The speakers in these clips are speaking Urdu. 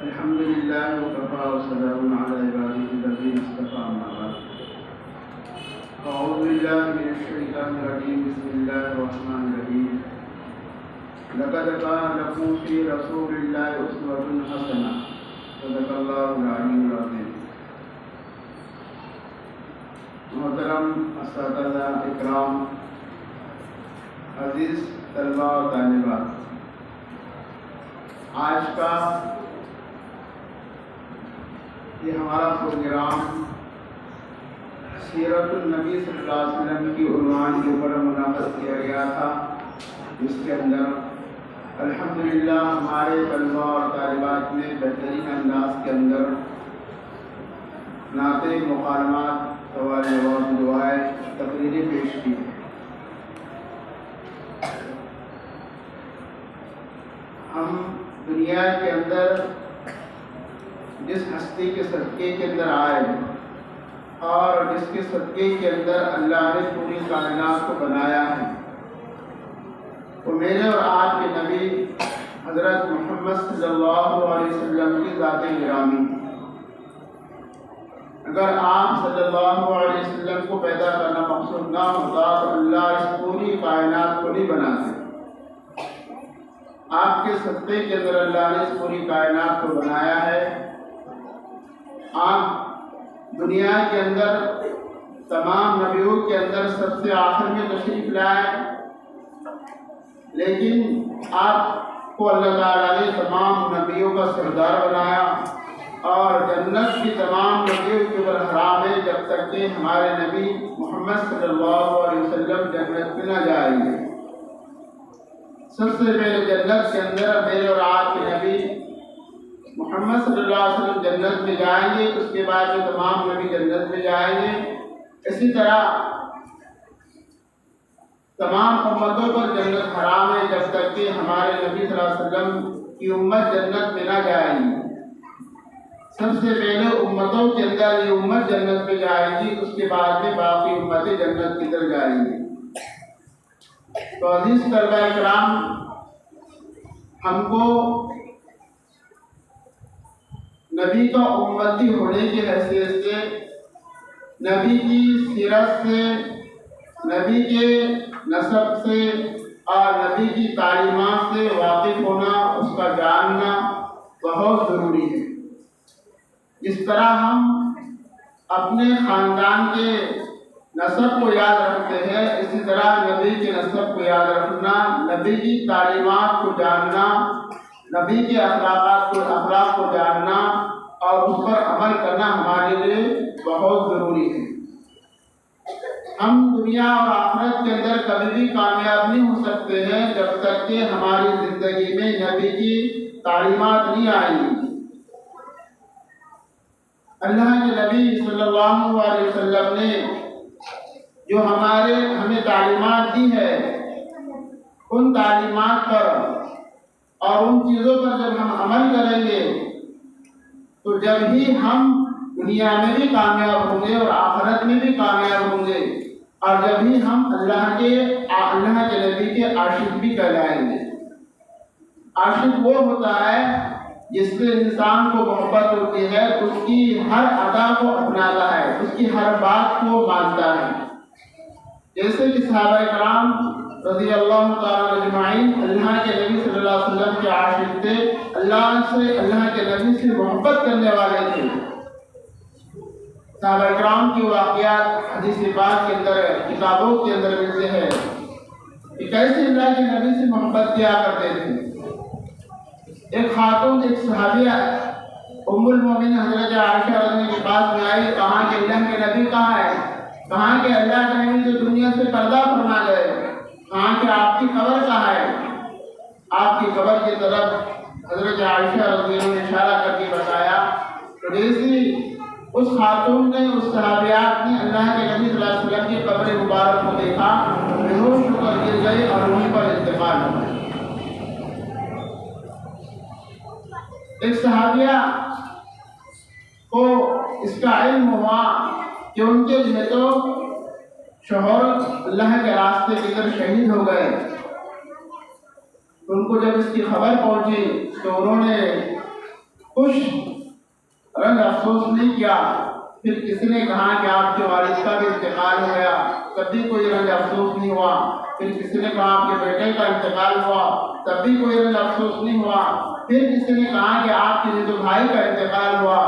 الحمد لله وكفى وسلام على عباده الذين اصطفى أما بعد أعوذ بالله من الشيطان الرجيم بسم الله الرحمن الرحيم لقد كان لكم في رسول الله أسوة حسنة صدق الله العلي العظيم محترم اساتذہ اکرام، عزیز طلباء و طالبات، آج کا یہ ہمارا پروگرام سیرت النبی صلی اللہ علیہ وسلم کی عنوان کے اوپر منعقد کیا گیا تھا، جس کے اندر الحمدللہ ہمارے طلباء اور طالبات نے بہترین انداز کے اندر نعتیں، مکالمات، سوال جواب، دعائیں، تقریریں پیش کی۔ ہم دنیا کے اندر جس ہستی کے صدقے کے اندر آئے اور جس کے صدقے کے اندر اللہ نے پوری کائنات کو بنایا ہے، وہ میرے اور آپ کے نبی حضرت محمد صلی اللہ علیہ وسلم کی ذات گرامی۔ اگر آپ صلی اللہ علیہ وسلم کو پیدا کرنا مقصود نہ ہوتا تو اللہ اس پوری کائنات کو نہیں بناتے۔ آپ کے صدقے کے اندر اللہ نے اس پوری کائنات کو بنایا ہے۔ آپ دنیا کے اندر تمام نبیوں کے اندر سب سے آخر میں تشریف لائے، لیکن آپ کو اللہ تعالیٰ نے تمام نبیوں کا سردار بنایا، اور جنت بھی تمام نبیوں کے اوپر حرام ہے جب تک کہ ہمارے نبی محمد صلی اللہ علیہ وسلم جنت میں نہ جائیں گے۔ سب سے پہلے جنت کے اندر میرے اور آپ کے نبی محمد صلی اللہ علیہ وسلم جنت میں جائیں گے، اس کے بعد میں تمام نبی جنت میں جائیں گے۔ اسی طرح تمام امتوں پر جنت حرام ہے جب تک کہ ہمارے نبی صلی اللہ علیہ وسلم کی امت جنت میں نہ جائے گی۔ سب سے پہلے امتوں کے اندر یہ امت جنت میں جائے گی، اس کے بعد میں باقی امتیں جنت کی طرف جائیں گی۔ تو عزیز طلباء کرام، ہم کو نبی کا امتی ہونے کی حیثیت سے، نبی کی سیرت سے، نبی کے نسب سے اور نبی کی تعلیمات سے واقف ہونا، اس کا جاننا بہت ضروری ہے۔ جس طرح ہم اپنے خاندان کے نسب کو یاد رکھتے ہیں، اسی طرح نبی کے نسب کو یاد رکھنا، نبی کی تعلیمات کو جاننا، نبی کے اخلاق کو جاننا اور اس پر عمل کرنا ہمارے لیے بہت ضروری ہے۔ ہم دنیا اور آخرت کے اندر کبھی بھی کامیاب نہیں ہو سکتے ہیں جب تک کہ ہماری زندگی میں نبی کی تعلیمات نہیں آئیں گی۔ اللہ کے نبی صلی اللہ علیہ وسلم نے جو ہمیں تعلیمات دی ہے، ان تعلیمات پر اور ان چیزوں پر جب ہم عمل کریں گے تو جب ہی ہم دنیا میں بھی کامیاب ہوں گے اور آخرت میں بھی کامیاب ہوں گے، اور جب ہی ہم اللہ کے نبی کے عاشق بھی کہلائیں گے۔ عاشق وہ ہوتا ہے جس سے انسان کو محبت ہوتی ہے، اس کی ہر ادا کو اپناتا ہے، اس کی ہر بات کو مانتا ہے۔ جیسے کہ صحابہ کرام رضی اللہ تعالیٰ اجمعین اللہ کے نبی صلی اللہ علیہ وسلم کے عاشق تھے، اللہ کے نبی سے محبت کرنے والے تھے۔ صحابہ کرام کی واقعات حدیث پاک کے اندر، کتابوں کے اندر ملتے ہیں کہ کیسے اللہ کے نبی سے محبت کیا کرتے تھے۔ ایک خاتون، ایک صحابیہ ام المومنین حضرت عائشہ رضی اللہ عنہا کے پاس میں آئی، کہا کہ اللہ کے نبی کہاں ہے؟ کہا کہ اللہ کے نبی تو دنیا سے پردہ فرما گئے۔ کہا کہ آپ کی قبر کہاں ہے؟ آپ کی قبر کی طرف حضرت عائشہ رضی اللہ عنہا نے اشارہ کر کے بتایا۔ تو جیسے اس خاتون نے، اس صحابیات نے اللہ کے نبی صلی اللہ علیہ وسلم کی قبر مبارک کو دیکھا، بے ہوش ہو کر گر گئی اور انہیں پر انتقال ہو گیا۔ ایک صحابیہ کو اس کا علم ہوا کہ ان کے جو تو شوہر اللہ کے راستے کے اندر شہید ہو گئے۔ ان کو جب اس کی خبر پہنچی تو انہوں نے کچھ رنج افسوس نہیں کیا۔ پھر کسی نے کہا کہ آپ کے والد کا بھی انتقال ہو گیا، تب بھی کوئی رنج افسوس نہیں ہوا۔ پھر کسی نے کہا آپ کے بیٹے کا انتقال ہوا، تب بھی کوئی رنج افسوس نہیں ہوا۔ پھر کسی نے کہا کہ آپ کے جو بھائی کا انتقال ہوا،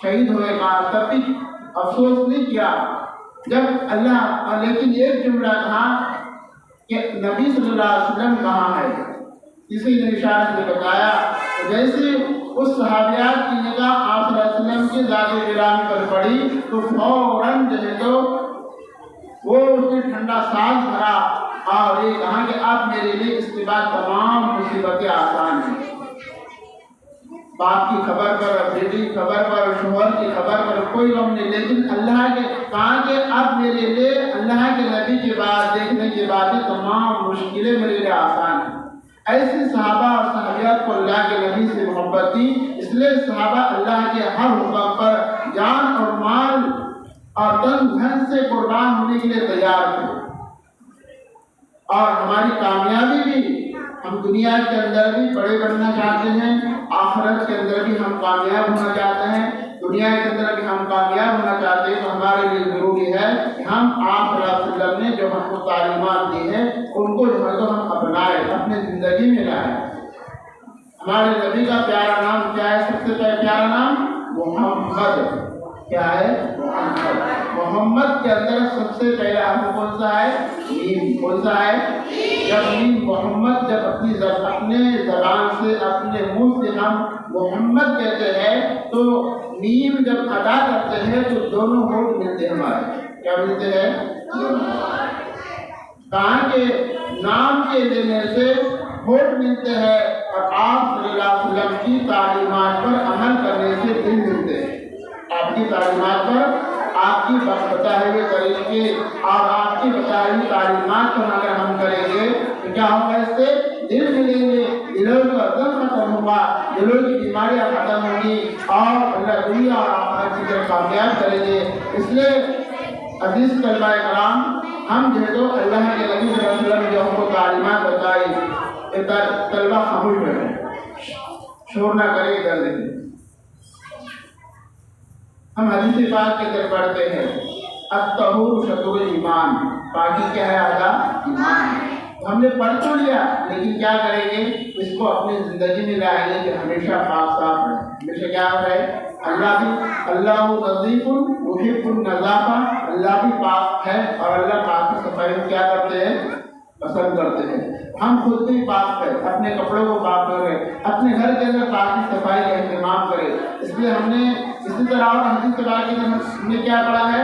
شہید ہوئے گا، تب بھی افسوس نہیں کیا۔ جب اللہ لیکن ایک جملہ کہا کہ نبی صلی اللہ علیہ وسلم کہاں ہے، کسی نے اشارے سے بتایا۔ جیسے اس صحابیات کی نگاہ آپ صلی اللہ علیہ وسلم کی ذات گرامی پر پڑی تو فوراً جو ہے تو وہ اس نے ٹھنڈا سانس بھرا اور یہ کہا کہ اب میرے لیے اس کے بعد تمام مصیبتیں آسان ہیں۔ باپ کی خبر پر، بیٹی کی خبر پر، شوہر کی خبر پر کوئی غم نہیں، لیکن اللہ کے کہا کہ اب میرے لیے اللہ کے نبی کے بعد دیکھنے کے بعد تمام مشکلیں میرے لیے آسان ہیں۔ ایسے صحابہ اور صحابیات کو اللہ کے نبی سے محبت تھی، اس لیے صحابہ اللہ کے ہر حکم پر جان اور مال اور تن دھن سے قربان ہونے کے لیے تیار تھے۔ اور ہماری کامیابی بھی، ہم دنیا کے اندر بھی بڑے بننا چاہتے ہیں، آخرت کے اندر بھی ہم کامیاب ہونا چاہتے ہیں، دنیا کے اندر بھی ہم کامیاب ہونا چاہتے ہیں، تو ہمارے لیے ضروری ہے کہ ہم آپ صلی اللہ علیہ وسلم نے جو ہم کو تعلیمات دی ہیں ان کو جو ہے تو ہم اپنائیں، اپنے زندگی میں لائیں۔ ہمارے نبی کا پیارا نام کیا ہے؟ سب سے پیارا نام محمد۔ کیا ہے؟ محمد۔ محمد کے اندر سب سے پہلا حرف کون سا ہے؟ میم۔ کون سا ہے؟ جب میم محمد جب اپنے زبان سے اپنے منہ سے ہم محمد کہتے ہیں تو میم جب ادا کرتے ہیں تو دونوں ہونٹ ملتے ہیں ہمارے۔ کیا ملتے ہیں؟ کہا کہ نام کے لینے سے ہونٹ ملتے ہیں اور آپ صلی اللہ علیہ وسلم کی تعلیمات پر عمل کرنے سے دل ملتے ہیں۔ آپ کی تعلیمات پر، آپ کی بتائے ہوئے طریقے اور آپ کی بتائی ہوئی تعلیمات پر اگر ہم کریں گے تو کیا ہوگا؟ اس سے دل ملیں گے، دلوں کا درد ختم ہوگا، دلوں کی بیماریاں ختم ہوں گی اور اللہ دنیا اور آخرت کی طرف کامیاب کریں گے۔ اس لیے عزیز طلبہ کرام، ہم جو ہے تو اللہ کے نبی صلی اللہ علیہ وسلم جو ہم کو تعلیمات بتائی، طلبہ خاموش بیٹھے، شور نہ کرے، ادھر دیکھیں۔ ہم حدیث پاک کے اندر پڑھتے ہیں الطہور شطر ایمان، پاکی کیا ہے؟ آدھا ایمان ہے۔ ہم نے پڑھ تو لیا لیکن کیا کریں گے؟ اس کو اپنی زندگی میں لائیں گے کہ ہمیشہ پاک صاف رہے، ہمیشہ کیا رہے؟ اللہ نظیف یحب النظافہ، اللہ بھی پاک ہے اور اللہ پاک کی صفائی کیا کرتے ہیں؟ پسند کرتے ہیں۔ ہم خود بھی پاک کریں، اپنے کپڑوں کو پاک کریں، اپنے گھر کے اندر پاکی صفائی کا اہتمام کریں۔ اس لیے ہم نے اسی طرح اور حدیث کے بعد ہم نے کیا پڑھا ہے؟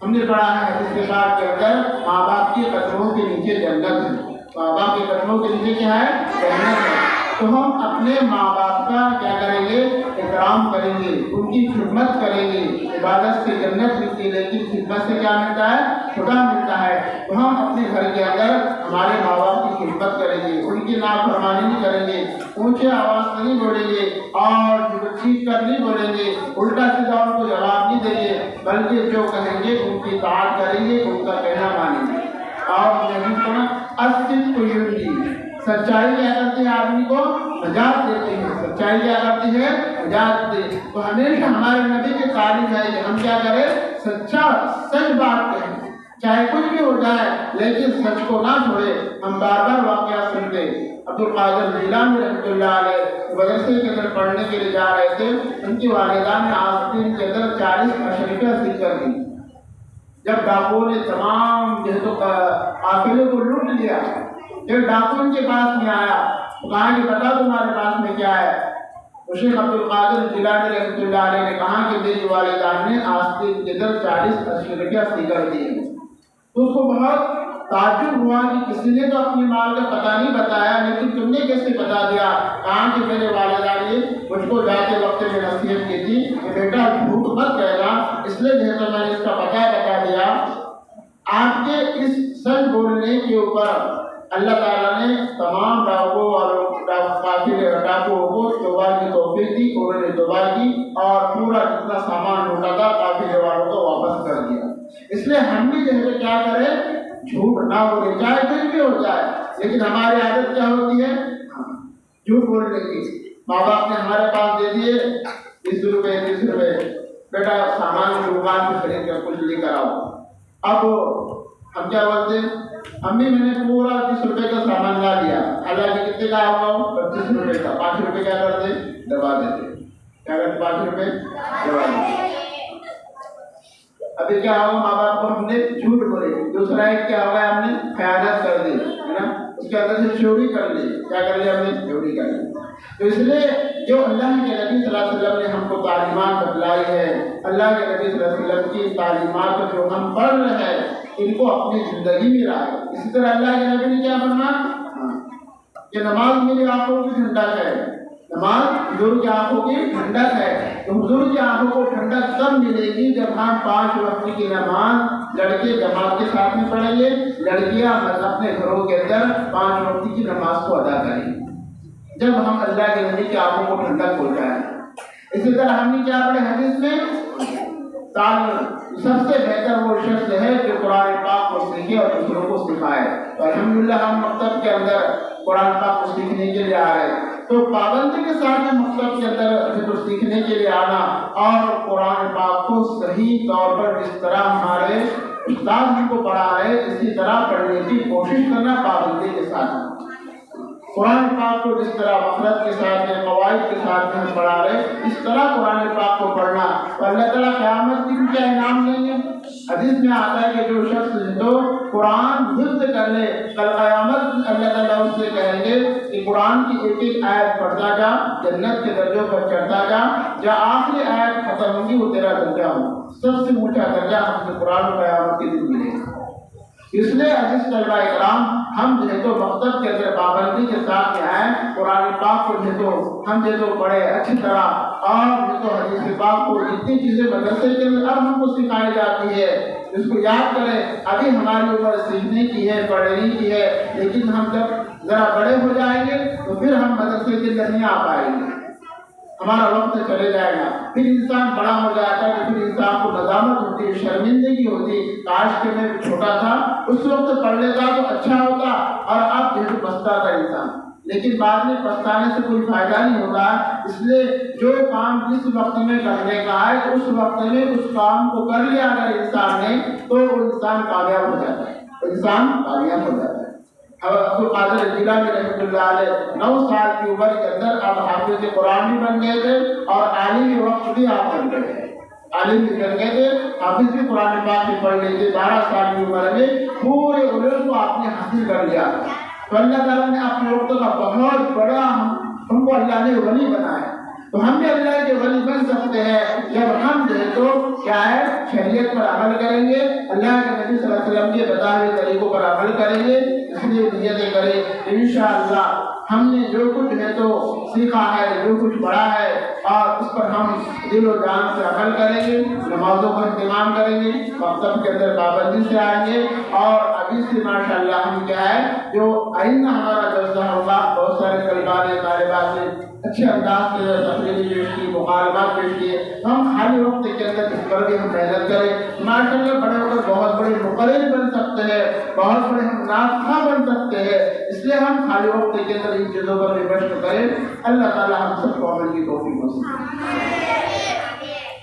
ہم نے پڑھا ہے حدیث کے بعد کے اندر ماں باپ کے قدموں کے نیچے جنت ہے۔ ماں باپ کے قدموں کے نیچے کیا ہے؟ جنت ہے۔ تو ہم اپنے ماں باپ کا کیا کریں گے؟ احترام کریں گے، ان کی خدمت کریں گے۔ عبادت سے جنت ملتی ہے لیکن خدمت سے کیا ملتا ہے؟ خدا ملتا ہے۔ تو ہم اپنے گھر کے اندر ہمارے ماں باپ کی خدمت کریں گے، ان کی نافرمانی نہیں کریں گے، اونچے آواز نہیں بولیں گے اور چیخ کر نہیں بولیں گے، الٹا سیدھا ان کو جواب نہیں دیں گے، بلکہ جو کہیں گے ان کی اطاعت کریں گے، ان کا کہنا مانیں گے۔ اور نبی فرمایا الصدق یغنی، سچائی کیا کرتی ہے؟ آدمی کو نجات دیتی ہے۔ سچائی کیا کرتی ہے؟ نجات دیتی ہے۔ تو ہمیشہ ہمارے نبی کی تعلیم ہے کہ ہم کیا کریں؟ سچ بات کہیں، چاہے کچھ بھی ہو جائے لیکن سچ کو نہ چھوڑے۔ ہم بار بار واقعہ سنتے، عبد القادر جیلانی رحمۃ اللہ علیہ مدرسے کے اندر پڑھنے کے لیے جا رہے تھے، ان کی والدہ نے آستین کے اندر 40 اشرفیہ سیکھ کر دی۔ جب ڈاکوؤں نے تمام قافلے کو لوٹ لیا، جب ڈاکو ان کے پاس میں آیا تو کہا کہ بتا تمہارے پاس میں کیا ہے؟ تو شیخ عبد القادر جیلانی رحمۃ اللہ علیہ نے کہا کہ میری والدہ نے آستین کے اندر 40 اشرفیہ سیکھ کر دیے۔ تو اس کو بہت تعجب ہوا کہ کسی نے تو اپنی مال کا پتہ نہیں بتایا لیکن تم نے کیسے بتا دیا؟ کہا کہ میرے والدہ نے مجھ کو جاتے وقت میں نصیحت کی تھی کہ بیٹا جھوٹ مت کہنا، اس لیے جو ہے تو میں نے اس کا پتہ بتا دیا۔ آپ کے اس سچ بولنے کے اوپر اللہ تعالیٰ نے تمام ڈاکوؤں اور ڈاکوؤں کو توبہ کی توفیق دی، انہوں نے توبہ کی اور پورا جتنا سامان لوٹا تھا قافلے والوں کو واپس کر دیا۔ اس لیے ہم بھی جو ہے کیا کریں؟ جھوٹ نہ بولے، چاہے کچھ بھی ہو جائے، لیکن ہماری عادت کیا ہوتی ہے؟ جھوٹ بولنے کی۔ ماں باپ نے ہمارے پاس دے دیے 20 روپے 30 روپے، بیٹا سامان کی دکان سے خرید کر کچھ لے کر آؤ۔ اب ہم کیا بولتے ہیں، امی میں نے پورا 30 روپے کا سامان لا دیا، حالانکہ کتنے کا آؤگا 25 روپے کا، 5 روپے کیا کرتے دبا دیتے، کیا کرتے 5 روپے دبا دیتے۔ ابھی کیا ہوگا، ماں باپ کو ہم نے جھوٹ بولے، دوسرا ایک کیا ہوگا، ہم نے خیانت کر دی ہے نا، اس کے اندر سے چوری کر لی، کیا کر لیا ہم نے، چوری کر لی۔ تو اس لیے جو اللہ کے نبی صلی اللہ علیہ وسلم نے ہم کو تعلیمات بتلائی ہے، اللہ کے نبی صلی اللہ علیہ وسلم کی تعلیمات کو جو ہم پڑھ رہے ہیں ان کو اپنی زندگی میں لائے۔ اسی طرح اللہ کے نبی نے کیا فرمایا کہ نماز میری آنکھوں کی ٹھنڈک ہے، نماز حضور کی آنکھوں کی ٹھنڈک ہے۔ تو حضور کی آنکھوں کو ٹھنڈک تب ملے گی جب ہم 5 وقت کی نماز لڑکے جماعت کے ساتھ میں پڑھیں گے، لڑکیاں اپنے گھروں کے اندر 5 وقت کی نماز کو ادا کریں گے، جب ہم اللہ کے نبی کی آنکھوں کو ٹھنڈک ہو جائے۔ اسی طرح ہم نے کیا پڑھے حدیث میں، سب سے بہتر وہ شخص ہے جو قرآن پاک کو سیکھے اور دوسروں کو سکھائے۔ تو الحمدللہ ہم مکتب کے اندر قرآن پاک کو سیکھنے کے لیے آ رہے ہیں، تو پابندی کے ساتھ مکتب کے اندر سیکھنے کے لیے آنا اور قرآن پاک کو صحیح طور پر جس طرح ہمارے استاد ہم کو پڑھا رہے اسی طرح پڑھنے کی کوشش کرنا، پابندی کے ساتھ قرآن پاک کو جس طرح مخرج کے ساتھ میں، قواعد کے ساتھ میں ہم پڑھا رہے اس طرح قرآن پاک کو پڑھنا، تو اللہ تعالیٰ قیامت کی کیا انعام دیں گے۔ حدیث میں آتا ہے کہ جو شخص جو قرآن حفظ کر لے، کل قیامت اللہ تعالیٰ اس سے کہیں گے کہ قرآن کی ایک ایک آیت پڑھتا جا، جنت کے درجوں پر چڑھتا جا، جہاں آخری آیت ختم ہوگی وہ تیرا درجہ ہو، سب سے اونچا درجہ ہم سے قرآن قیامت کے دن ملے گا۔ اس لیے عزیز طلباء کرام، ہم جو ہے تو مکتب کے اندر پابندی کے ساتھ میں آئیں، قرآن پاک کو جو ہے تو ہم جو ہے تو پڑھے اچھی طرح، اور جو تو حدیث پاک کو جتنی چیزیں مدرسے کے اندر اب ہم کو سکھائی جاتی ہے اس کو یاد کریں۔ ابھی ہماری عمر سیکھنے کی ہے، پڑھنے کی ہے، لیکن ہم جب ذرا بڑے ہو جائیں گے تو پھر ہم مدرسے کے اندر نہیں آ پائیں گے، ہمارا وقت چلے جائے گا، پھر انسان بڑا ہو جاتا ہے تو پھر انسان کو ندامت ہوتی ہے، شرمندگی ہوتی، کاش کہ میں چھوٹا تھا اس وقت پڑھ لیتا تو اچھا ہوتا، اور اب جو پچھتا تھا انسان، لیکن بعد میں پچھتانے سے کوئی فائدہ نہیں ہوتا۔ اس لیے جو کام جس وقت میں کرنے کا ہے اس وقت میں اس کام کو کر لیا اگر انسان نے تو وہ انسان کامیاب ہو جاتا ہے، انسان کامیاب ہو جاتا ہے۔ عبد القادر جیلانی رحمۃ اللہ علیہ 9 سال کی عمر کے اندر اب حافظ قرآن بھی بن گئے تھے اور عالم وقت بھی آپ بن گئے تھے، عالم بھی بن گئے تھے، حافظ بھی قرآن پاک بھی پڑھ لیتے، 12 سال کی عمر میں پورے علوم کو آپ نے حاصل کر لیا۔ تو اللہ تعالیٰ نے اپنے وقت کا بہت بڑا ہم کو اللہ نے ولی بنایا، تو ہم بھی اللہ کے ولی بن سکتے ہیں جب ہم جو ہے تو کیا ہے شریعت پر عمل کریں گے، اللہ کے نبی صلی اللہ علیہ وسلم کے بتائے ہوئے طریقوں پر عمل کریں گے، اس لیے نیتیں کریں انشاءاللہ ہم نے جو کچھ ہے تو سیکھا ہے، جو کچھ پڑھا ہے اور اس پر ہم دل و جان سے عمل کریں گے، نمازوں کا اہتمام کریں گے، مکتب کے اندر پابندی سے آئیں گے، اور ابھی سے ماشاءاللہ ہم کیا ہے جو آئندہ ہمارا جلسہ ہوگا، بہت سارے طلباء نے طالبات نے اچھے انداز سے تقریری پیش کی، مکالمات پیش کیے، ہم خالی وقت کے اندر اس پر بھی ہم محنت کریں، ماشاءاللہ بڑے ہو کر بہت بڑے مقرر بن سکتے ہیں، بہت بڑے ہم ناصحہ بن سکتے ہیں، اس لیے ہم خالی وقت کے اندر ان چیزوں پر بھی مشق کریں۔ اللہ تعالی ہم سب کو عمل کی توفیق نصیب فرمائے۔